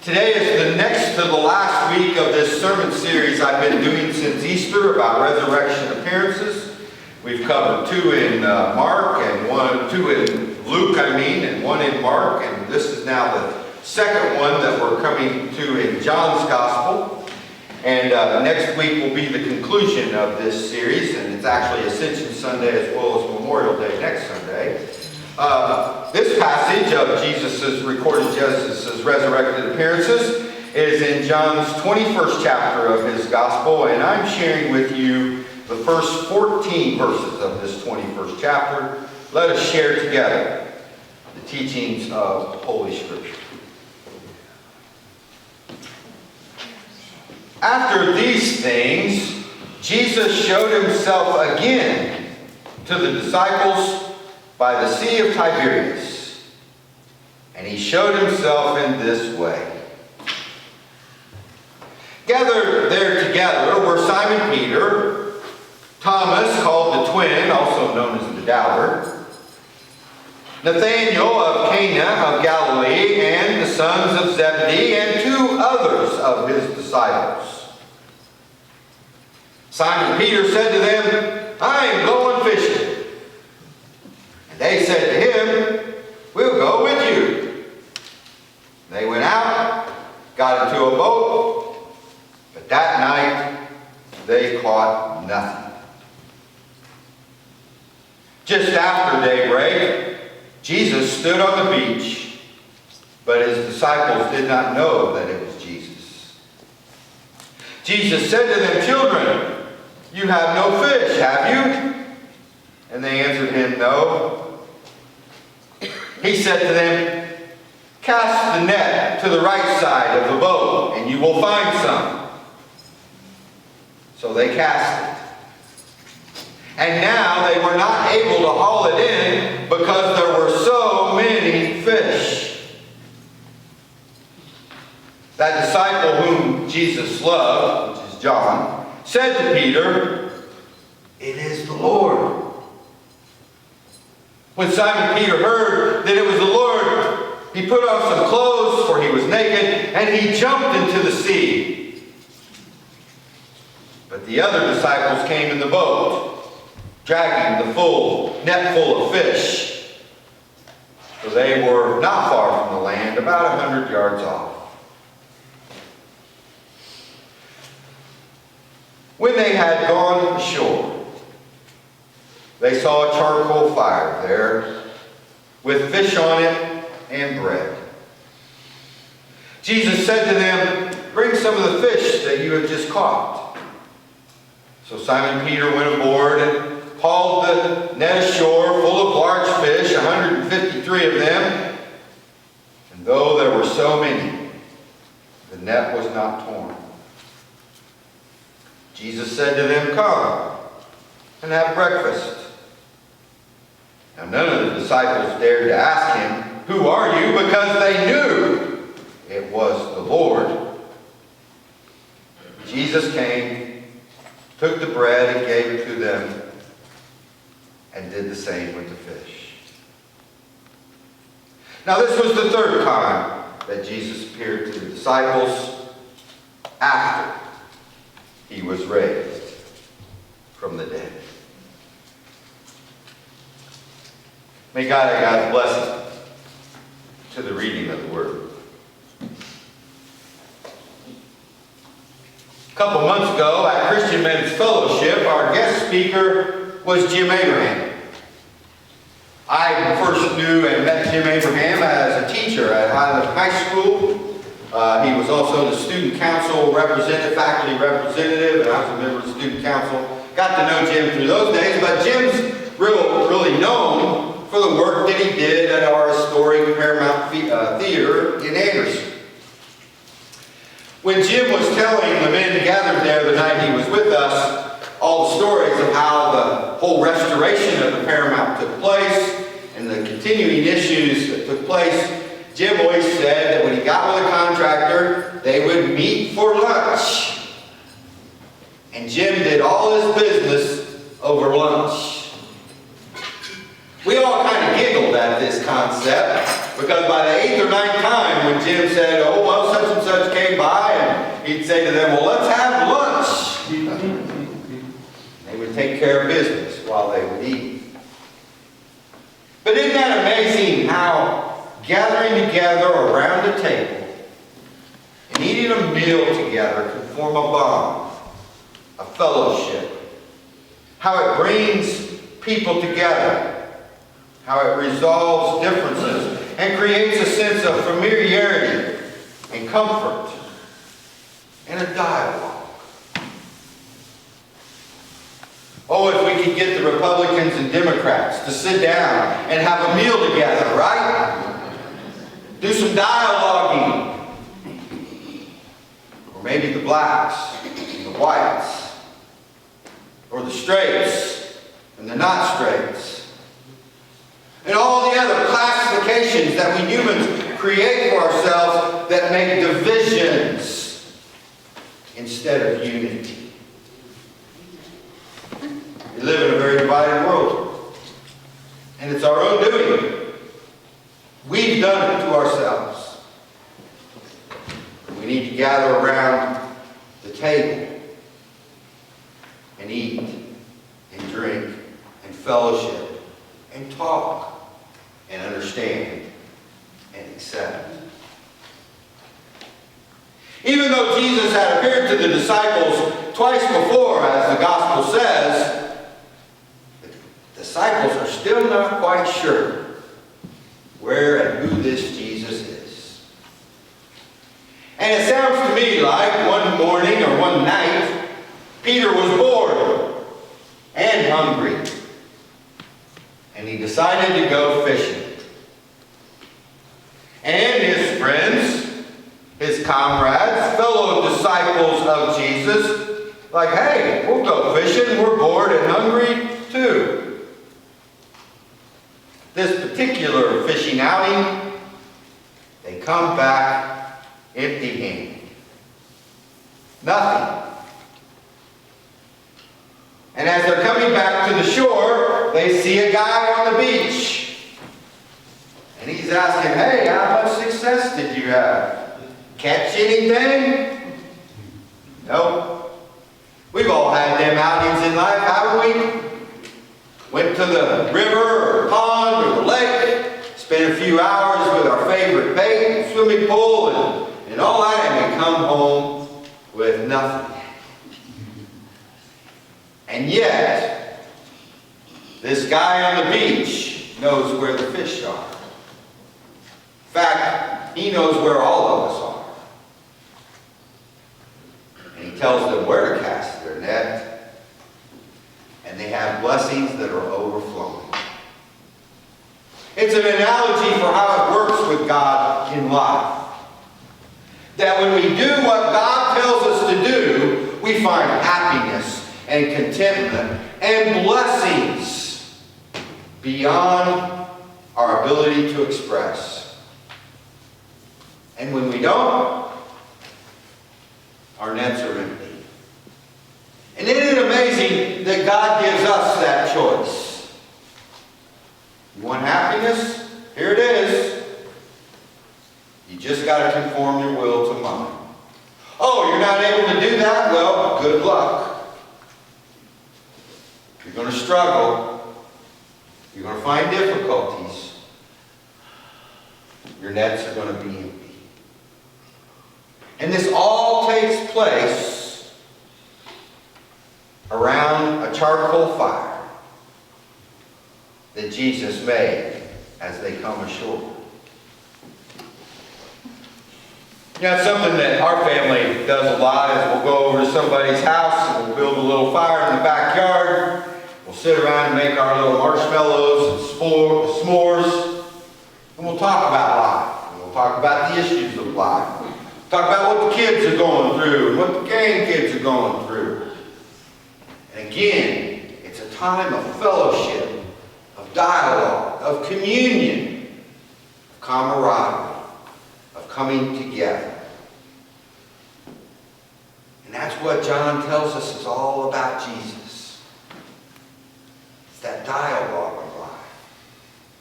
Today is the next to the last week of this sermon series I've been doing since Easter about resurrection appearances. We've covered two in Mark and two in Luke, and one in Mark, and this is now the second one that we're coming to in John's Gospel. And next week will be the conclusion of this series, and it's actually Ascension Sunday as well as Memorial Day next Sunday. This passage of recorded Jesus' resurrected appearances is in John's 21st chapter of his Gospel, and I'm sharing with you the first 14 verses of this 21st chapter. Let us share together the teachings of Holy Scripture. After these things, Jesus showed himself again to the disciples by the Sea of Tiberias. And he showed himself in this way. Gathered there together were Simon Peter, Thomas, called the twin, also known as the doubter, Nathanael of Cana of Galilee, and the sons of Zebedee, and two others of his disciples. Simon Peter said to them, "I am going fishing." And they said to him, "We'll go with you." They went out, got into a boat, but that night they caught nothing. Just after daybreak, Jesus stood on the beach, but his disciples did not know that it was Jesus. Jesus said to them, "Children, you have no fish, have you?" And they answered him, "No." He said to them, "Cast the net to the right side of the boat, and you will find some." So they cast it. And now they were not able to haul it in because there were so many fish. That disciple whom Jesus loved, which is John, said to Peter, "It is the Lord." When Simon Peter heard that it was the Lord, he put on some clothes, for he was naked, and he jumped into the sea. But the other disciples came in the boat, dragging the full net full of fish. For they were not far from the land, about 100 yards off. When they had gone ashore, they saw a charcoal fire there, with fish on it and bread. Jesus said to them, "Bring some of the fish that you have just caught." So Simon Peter went aboard and hauled the net ashore full of large fish, 153 of them. And though there were so many, the net was not torn. Jesus said to them, "Come and have breakfast." Now none of the disciples dared to ask him, "Who are you?" because they knew it was the Lord. Jesus came, took the bread and gave it to them, and did the same with the fish. Now this was the third time that Jesus appeared to the disciples after he was raised from the dead. May God add God's blessing to the reading of the Word. A couple months ago at Christian Men's Fellowship, our guest speaker was Jim Abraham. I first knew and met Jim Abraham as a teacher at Highland High School. He was also the student council representative, faculty representative, and I was a member of the student council. Got to know Jim through those days, but Jim's really known for the work that he did at our historic Paramount Theater in Anderson. When Jim was telling the men gathered there the night he was with us all the stories of how the whole restoration of the Paramount took place and the continuing issues that took place, Jim always said that when he got with a contractor, they would meet for lunch. And Jim did all his business over lunch. We all kind of giggled at this concept because by the 8th or 9th time when Jim said, "Oh, well, such and he'd say to them, well, let's have lunch. They would take care of business while they would eat. But isn't that amazing how gathering together around a table and eating a meal together can form a bond, a fellowship. How it brings people together. How it resolves differences and creates a sense of familiarity and comfort and a dialogue. Oh, if we could get the Republicans and Democrats to sit down and have a meal together, right? Do some dialoguing. Or maybe the blacks and the whites. Or the straights and the not straights. And all the other classifications that we humans create for ourselves that make divisions instead of unity. We live in a very divided world. And it's our own doing. We've done it to ourselves. We need to gather around the table and eat and drink and fellowship and talk and understand and accept. Even though Jesus had appeared to the disciples twice before, as the gospel says, the disciples are still not quite sure where and who this Jesus is. And it sounds to me like one morning or one night, Peter was bored and hungry. And he decided to go fishing. And his friends, his comrades, fellow disciples of Jesus, like, hey, we'll go fishing. We're bored and hungry too. This particular fishing outing, they come back empty-handed. Nothing. And as they're coming back to the shore, they see a guy on the beach. And he's asking, hey, how much success did you have? Catch anything? Nope. We've all had them outings in life, haven't we? Went to the river or pond or the lake, spent a few hours with our favorite bait, swimming pool, and all that, and we come home with nothing. And yet, this guy on the beach knows where the fish are. In fact, he knows where all of us are. And he tells them where to cast their net. And they have blessings that are overflowing. It's an analogy for how it works with God in life. That when we do what God tells us to do, we find happiness and contentment and blessings beyond our ability to express. And when we don't, our nets are empty. And isn't it amazing that God gives us that choice? You want happiness? Here it is. You just got to conform your will to mine. Oh, you're not able to do that? Well, good luck. You're going to struggle. You're going to find difficulties. Your nets are going to be empty. And this all takes place around a charcoal fire that Jesus made as they come ashore. You know, something that our family does a lot is we'll go over to somebody's house and we'll build a little fire in the backyard. We'll sit around and make our little marshmallows and s'mores. And we'll talk about life. And we'll talk about the issues of life. Talk about what the kids are going through and what the grandkids are going through. And again, it's a time of fellowship, of dialogue, of communion, of camaraderie, of coming together. And that's what John tells us is all about Jesus. It's that dialogue of life.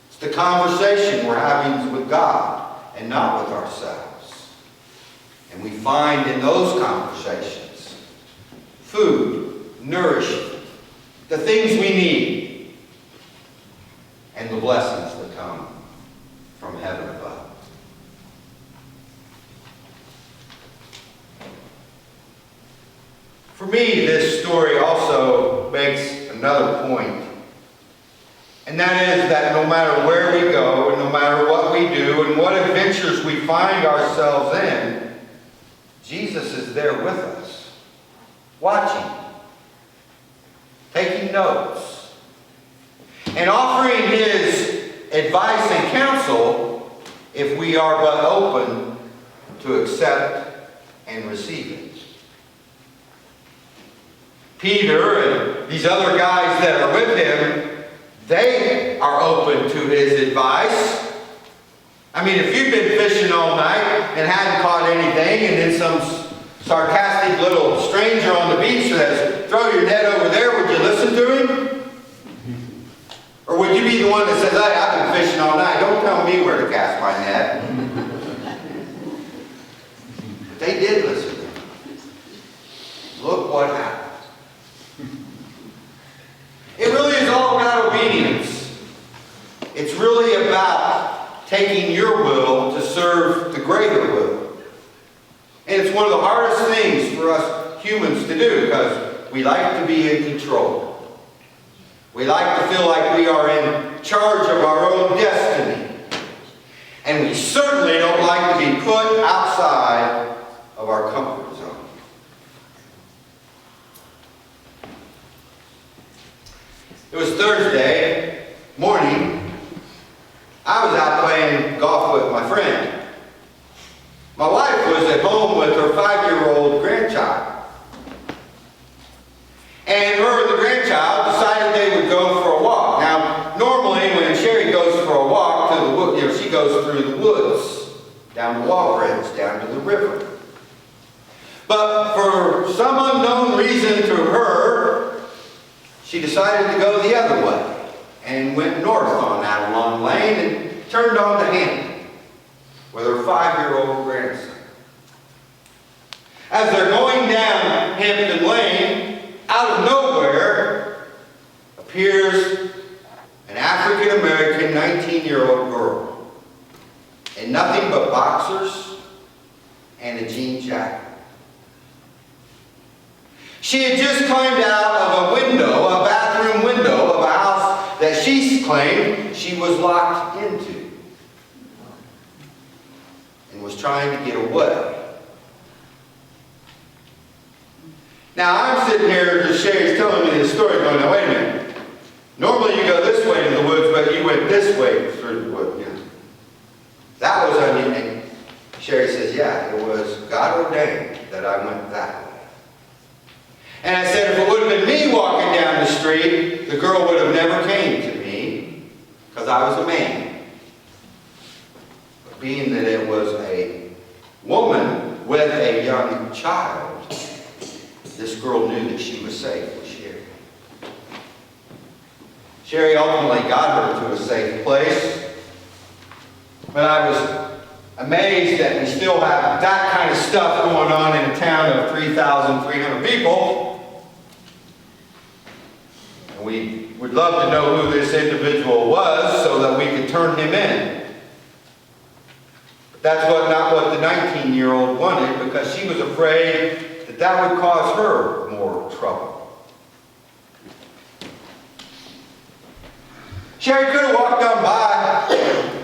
It's the conversation we're having with God and not with ourselves. And we find in those conversations. Food, nourishment, the things we need, and the blessings that come from heaven above. For me, this story also makes another point. And that is that no matter where we go, and no matter what we do, and what adventures we find ourselves in, Jesus is there with us, watching, taking notes, and offering His advice and counsel if we are but open to accept and receive it. Peter and these other guys that are with him, they are open to his advice. I mean, if you've been fishing all night and hadn't caught anything, and then some sarcastic little stranger on the beach says, throw your net over there, would you listen to him? Or would you be the one that says, hey, I've been fishing all night, don't tell me where to cast my net? But they did listen to him. Look what happened. It really is all about obedience. It's really about taking your will to serve the greater will. And it's one of the hardest things for us humans to do because we like to be in control. We like to feel like we are in charge of our own destiny. And we certainly don't like to be put outside of our comfort zone. It was Thursday morning. I was out playing golf with my friend. My wife was at home with her 5-year-old grandchild. And her and the grandchild decided they would go for a walk. Now, normally when Sherry goes for a walk to the wood, she goes through the woods, down the Walbridge, down to the river. But for some unknown reason to her, she decided to go the other way and went north on that long lane and turned on to Hampton with her 5-year-old grandson. As they're going down Hampton Lane, out of nowhere appears an African-American 19-year-old girl in nothing but boxers and a jean jacket. She had just climbed out of a window, a bathroom window of a house that she claimed she was locked into and was trying to get away. Now I'm sitting here, just Sherry's telling me this story, going, now wait a minute. Normally you go this way in the woods, but you went this way through the woods. Yeah. That was unusual. Sherry says, yeah, it was God ordained that I went that way. And I said, if it would have been me walking down the street, the girl would have never came to me because I was a man. But being that it was a woman with a young child, this girl knew that she was safe with Sherry. Sherry ultimately got her to a safe place. But I was amazed that we still have that kind of stuff going on in a town of 3,300 people. And we would love to know who this individual was so that we could turn him in. But that's not what the 19-year-old wanted, because she was afraid that that would cause her more trouble. Sherry could have walked on by.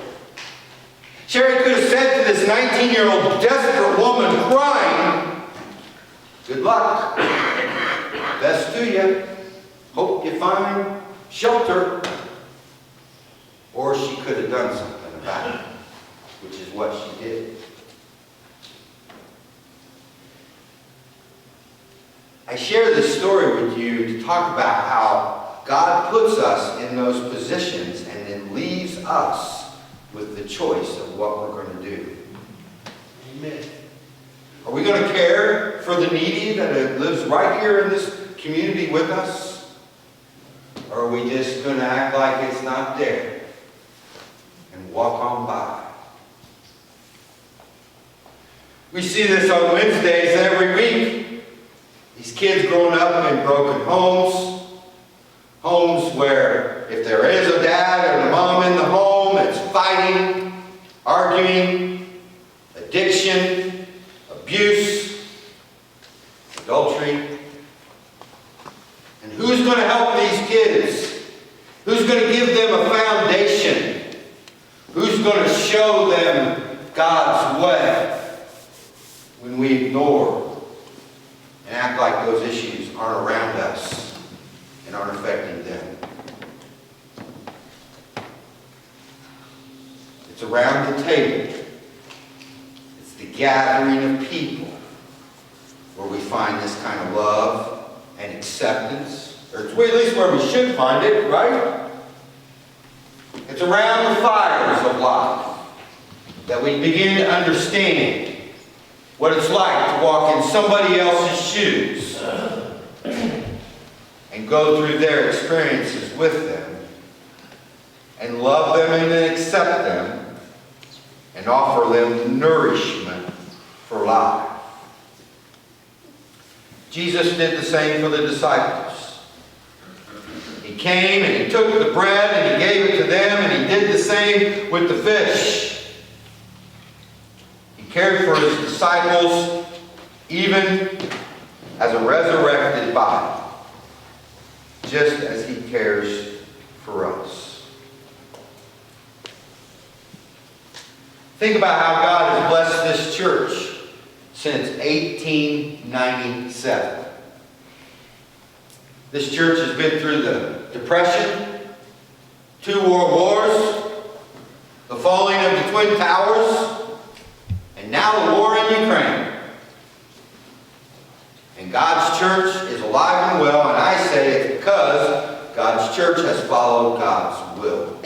Sherry could have said to this 19-year-old desperate woman crying, good luck, best to you, hope you find shelter. Or she could have done something about it, which is what she did. I share this story with you to talk about how God puts us in those positions and then leaves us with the choice of what we're going to do. Amen. Are we going to care for the needy that lives right here in this community with us? Or are we just going to act like it's not there and walk on by? We see this on Wednesdays every week. These kids growing up in broken homes. Homes where if there is a dad or a mom in the home, it's fighting, arguing, addiction, abuse, adultery. And who's going to help these kids? Who's going to give them a foundation? Who's going to show them God's way when we ignore and act like those issues aren't around us and aren't affecting them? It's around the table. It's the gathering of people where we find this kind of love and acceptance. Or it's at least where we should find it, right? It's around the fires of life that we begin to understand what it's like to walk in somebody else's shoes and go through their experiences with them and love them and accept them and offer them nourishment for life. Jesus did the same for the disciples. He came and he took the bread and he gave it to them, and he did the same with the fish. He cared for his disciples even as a resurrected body, just as he cares for us. Think about how God has blessed this church since 1897. This church has been through the Depression, 2 World Wars, the falling of the Twin Towers, and now the war in Ukraine. And God's church is alive and well, and I say it's because God's church has followed God's will.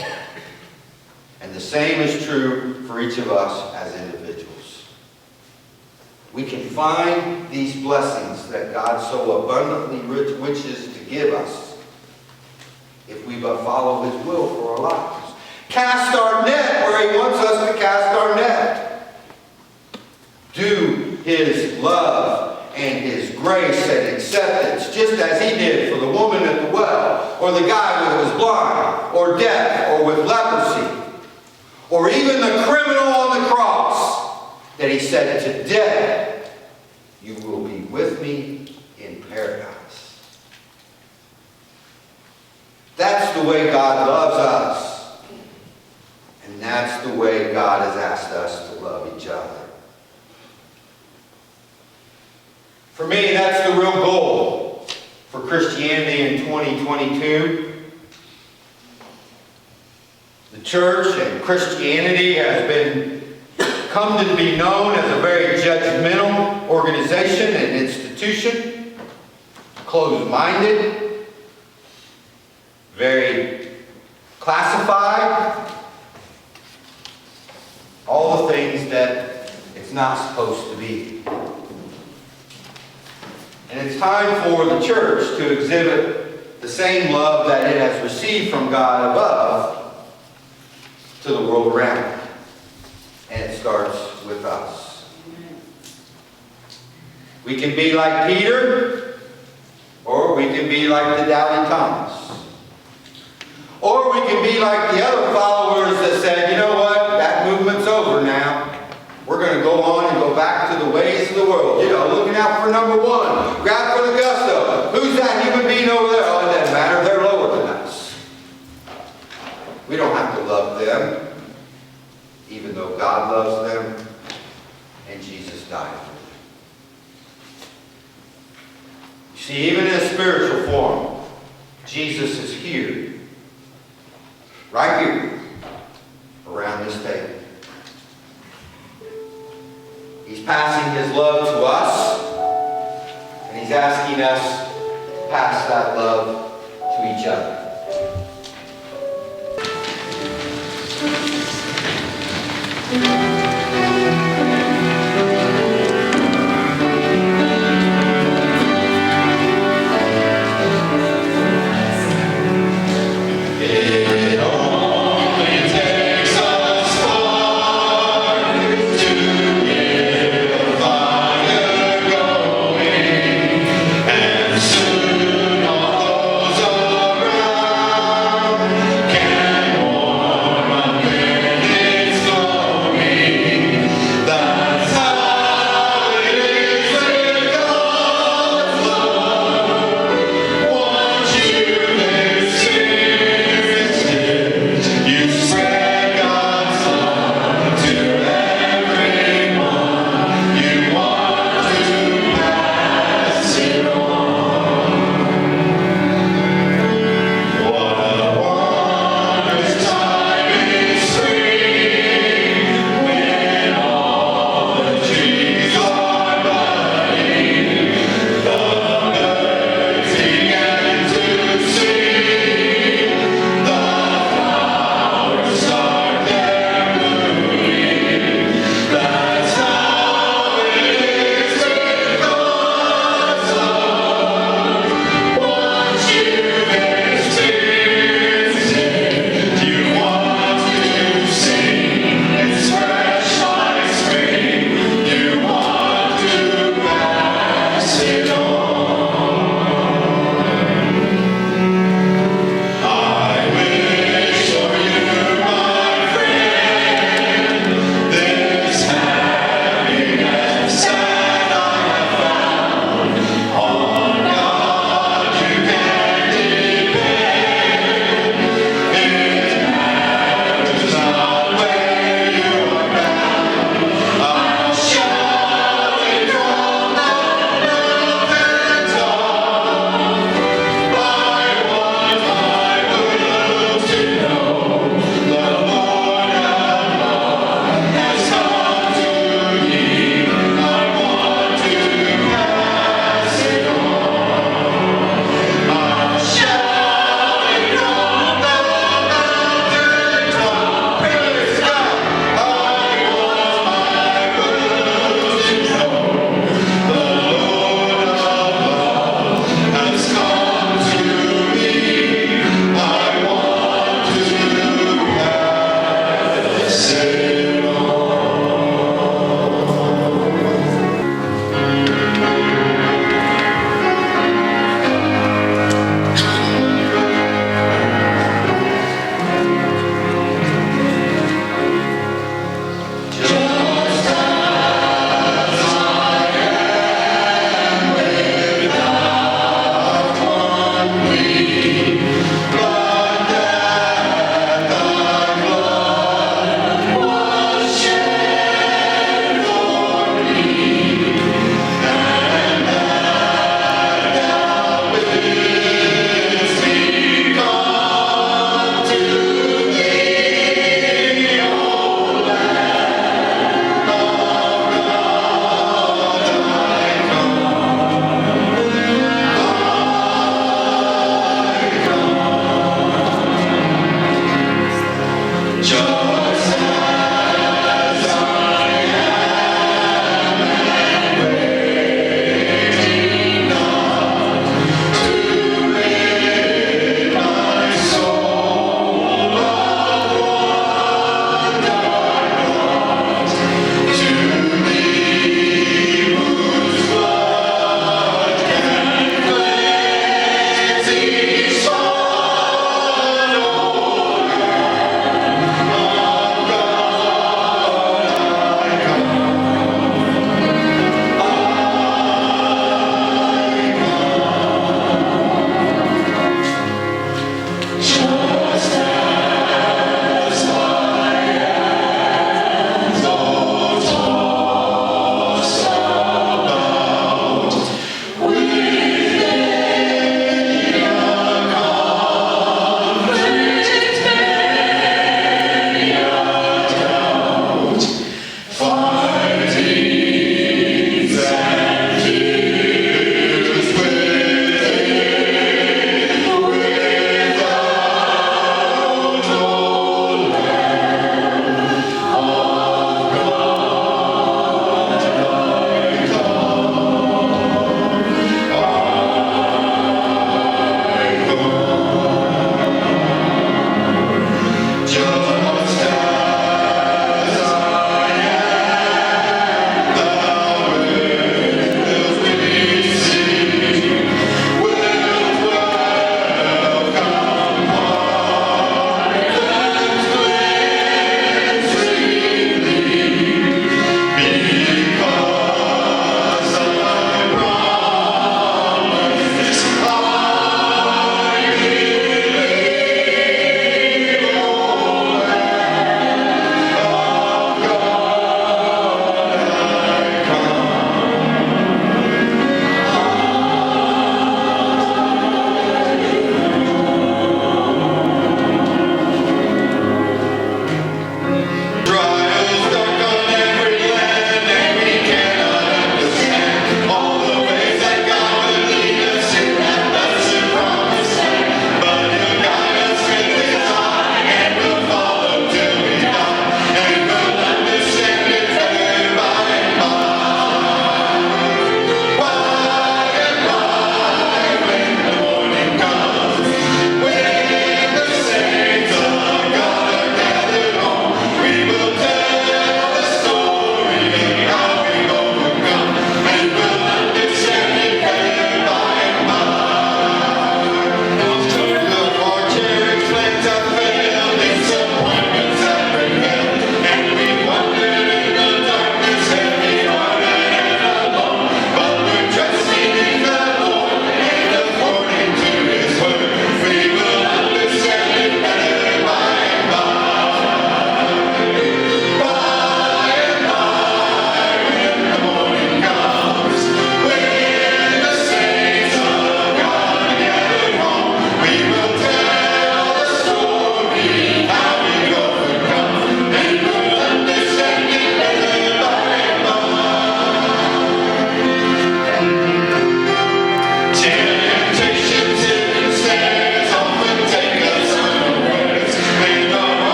And the same is true for each of us as individuals. We can find these blessings that God so abundantly wishes to give us if we but follow His will for our lives. Cast our net where He wants us to cast our net. Do His love and His grace and acceptance, just as He did for the woman at the well, or the guy who was blind, or deaf, or with leprosy, or even the criminal on the cross, that He said, "Today you will be with me in paradise." That's the way God loves us. And that's the way God has asked us to love each other. For me, that's the real goal for Christianity in 2022. The church and Christianity has come to be known as a very judgmental organization and institution, closed-minded, very classified, all the things that it's not supposed to be. And it's time for the church to exhibit the same love that it has received from God above to the world around it. And it starts with us. We can be like Peter, or we can be like the doubting Thomas. Or we can be like the other followers that said, "You know what, that movement's over now. We're going to go on and go back to the ways of the world." You know, looking out for number one. Grab for the gusto. Who's that human being over there? Oh, it doesn't matter. They're lower than us. We don't have to love them, even though God loves them and Jesus died for them. You see, even in a spiritual form, Jesus is here, right here, around this table. He's passing His love to us, and He's asking us to pass that love to each other.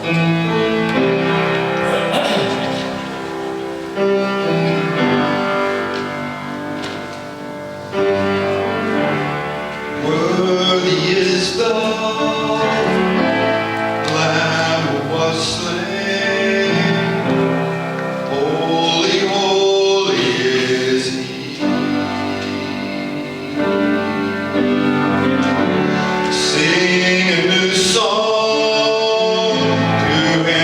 Worthy is the Lamb who was slain. Holy, holy is He. Sing a new song to Him.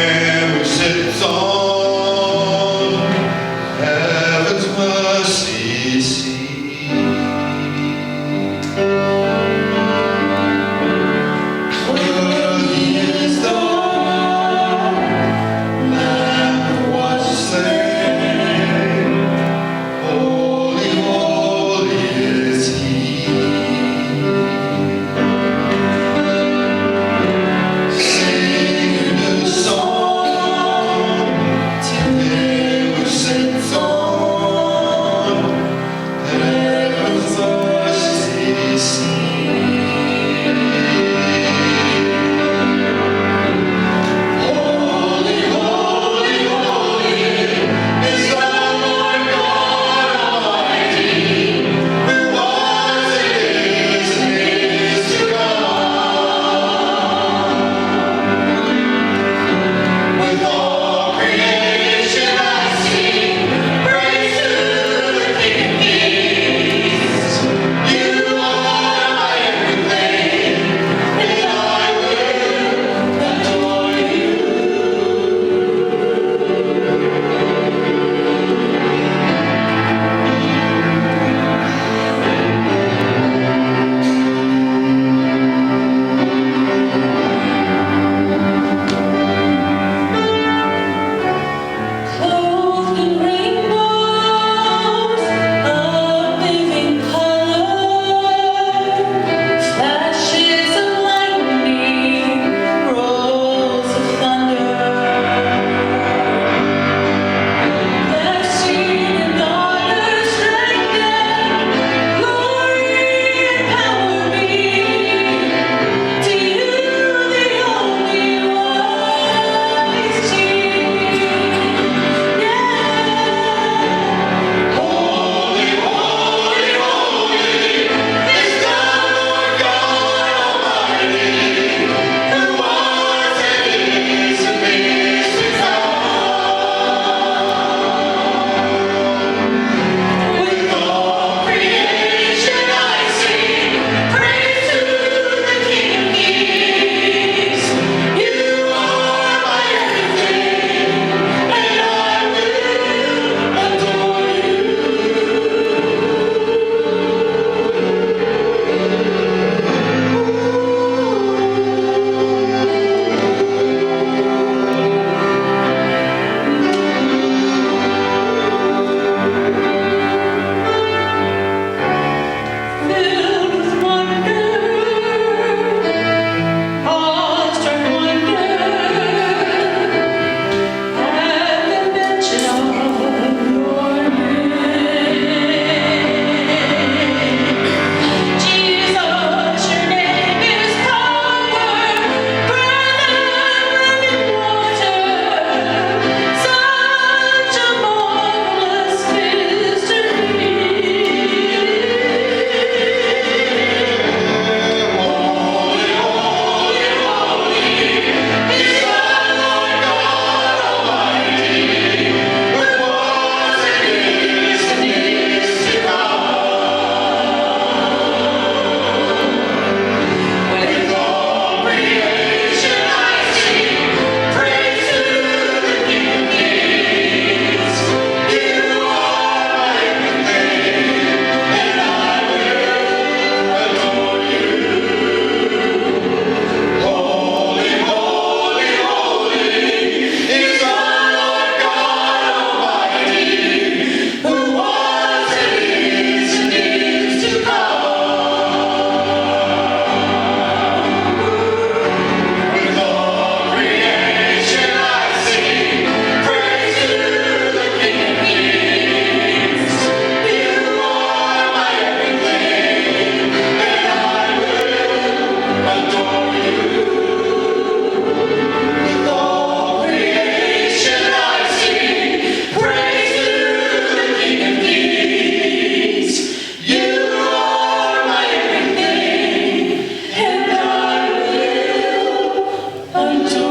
unto